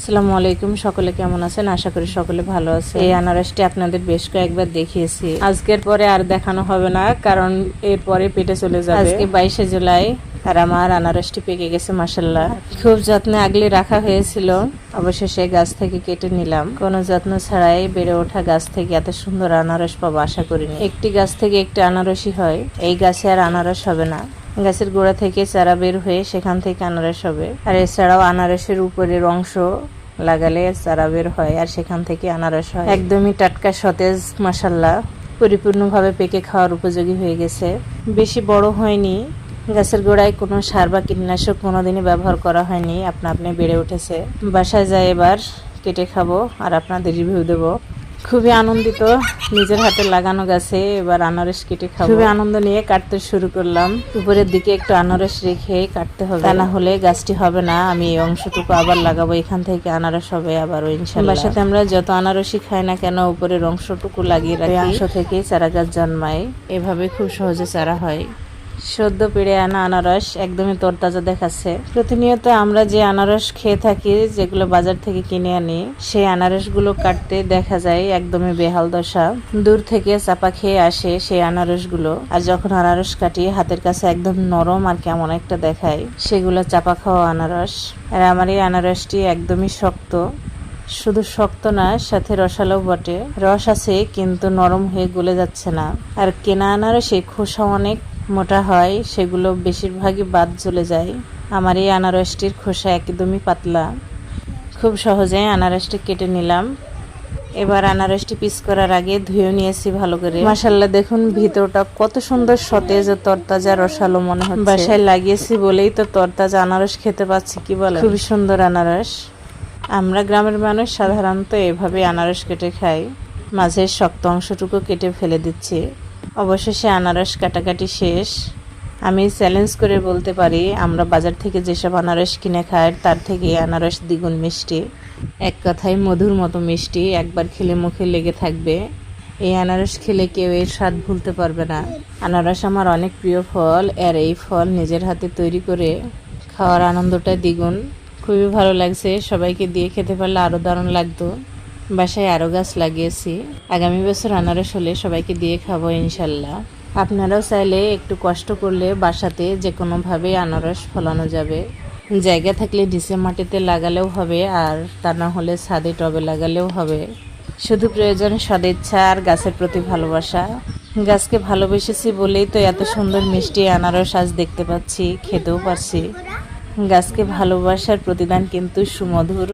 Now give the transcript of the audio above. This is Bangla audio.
আসসালামু আলাইকুম, সকলে কেমন আছেন? আশা করি সকলে ভালো আছে। এই আনারসটি আপনাদের বেশ কয়েকবার দেখিয়েছি। আজকের পরে আর দেখানো হবে না, কারণ এরপরে পেটে চলে যাবে। আজকে 22শে জুলাই আর আমার আনারসটি পেকে গেছে মাশাআল্লাহ। খুব যত্নে আগলে রাখা হয়েছিল, অবশেষে গাছ থেকে কেটে নিলাম। কোনো যত্ন ছাড়াই বেড়ে ওঠা গাছ থেকে এত সুন্দর আনারস পাবো আশা করিনি। একটি গাছ থেকে একটি আনারসই হয়, এই গাছে আর আনারস হবে না। গাছের গোড়া থেকে চারা বের হয়ে সেখান থেকে আনারস হবে। আর এছাড়াও আনারসের উপরের অংশ লাগালে চারা বের হয় আর সেখান থেকে আনারস হয়। একদমই টাটকা সতেজ মাশাআল্লাহ, পরিপূর্ণভাবে পেকে খাওয়ার উপযোগী হয়ে গেছে। বেশি বড় হয়নি, গাছের গোড়ায় কোনো সার বা কীটনাশক কোনোদিনই ব্যবহার করা হয়নি, আপনা আপনি বেড়ে উঠেছে। বাসায় যাই এবার কেটে খাবো আর আপনাদের রিভিউ দেবো। খুবই আনন্দিত, নিজের হাতে লাগানো গাছে এবার আনারস কেটে খাবো। খুবই আনন্দ নিয়ে কাটতে শুরু করলাম। উপরের দিকে একটু আনারস রেখে কাটতে হবে, তা না হলে গাছটি হবে না। আমি এই অংশটুকু আবার লাগাবো, এখান থেকে আনারস হবে আবারও ইনশাআল্লাহ। বাসাতে আমরা যত আনারসই খাই না কেন, উপরের অংশটুকু লাগিয়ে রাখি, অংশ থেকে চারা গাছ জন্মায়। এভাবে খুব সহজে চারা হয়। সদ্য পেড়ে আনা আনারস একদমই তরতাজা দেখাচ্ছে। প্রতিনিয়ত আমরা যে আনারস খেয়ে থাকি, যেগুলো বাজার থেকে কিনে আনি, সেই আনারসগুলো কাটতে দেখা যায় একদমই বেহাল দশা। দূর থেকে চাপা খেয়ে আসে সেই আনারসগুলো, আর যখন আনারস কাটি হাতের কাছে একদম নরম আর কেমন একটা দেখায়, সেগুলো চাপা খাওয়া আনারস। আর আমার এই আনারসটি একদমই শক্ত, শুধু শক্ত না, সাথে রসালো বটে। রস আছে কিন্তু নরম হয়ে গলে যাচ্ছে না। আর কেনা আনারসে খোসা অনেক মোটা হয়, সেগুলো বেশিরভাগই বাদ চলে যায়। আমার এই আনারসটির খোসা একদমই পাতলা। খুব সহজে আনারসটি কেটে নিলাম। এবার আনারসটি পিস করার আগে ধুয়ে নিয়েছি ভালো করে। মাশাআল্লাহ, দেখুন ভিতরটা কত সুন্দর সতেজ ও তরতাজা রসালো মনে হচ্ছে। বাসায় লাগিয়েছি বলেই তো তরতাজা আনারস খেতে পাচ্ছি, কি বলে। খুবই সুন্দর আনারস। আমরা গ্রামের মানুষ সাধারণত এভাবে আনারস কেটে খাই। মাঝের শক্ত অংশটুকু কেটে ফেলে দিচ্ছি। অবশেষে আনারস কাটাকাটি শেষ। আমি চ্যালেঞ্জ করে বলতে পারি, আমরা বাজার থেকে যেসব আনারস কিনে খাই তার থেকে আনারস দ্বিগুণ মিষ্টি। এক কথায় মধুর মতো মিষ্টি, একবার খেলে মুখে লেগে থাকবে। এই আনারস খেলে কেউ এর স্বাদ ভুলতে পারবে না। আনারস আমার অনেক প্রিয় ফল, আর এই ফল নিজের হাতে তৈরি করে খাওয়ার আনন্দটা দ্বিগুণ। খুবই ভালো লাগছে, সবাইকে দিয়ে খেতে পারলে আরও দারুণ লাগতো। বাসায় আরও গাছ লাগিয়েছি, আগামী বছর আনারস হলে সবাইকে দিয়ে খাবো ইনশাল্লাহ। আপনারাও চাইলে একটু কষ্ট করলে বাসাতে যে কোনোভাবে আনারস ফলানো যাবে। জায়গা থাকলে নিচে মাটিতে লাগালেও হবে, আর তা না হলে ছাদে টবে লাগালেও হবে। শুধু প্রয়োজন সদিচ্ছা আর গাছের প্রতি ভালোবাসা। গাছকে ভালোবেসেছি বলেই তো এত সুন্দর মিষ্টি আনারস আজ দেখতে পাচ্ছি, খেতেও পারছি। গাছকে ভালোবাসার প্রতিদান কিন্তু সুমধুর।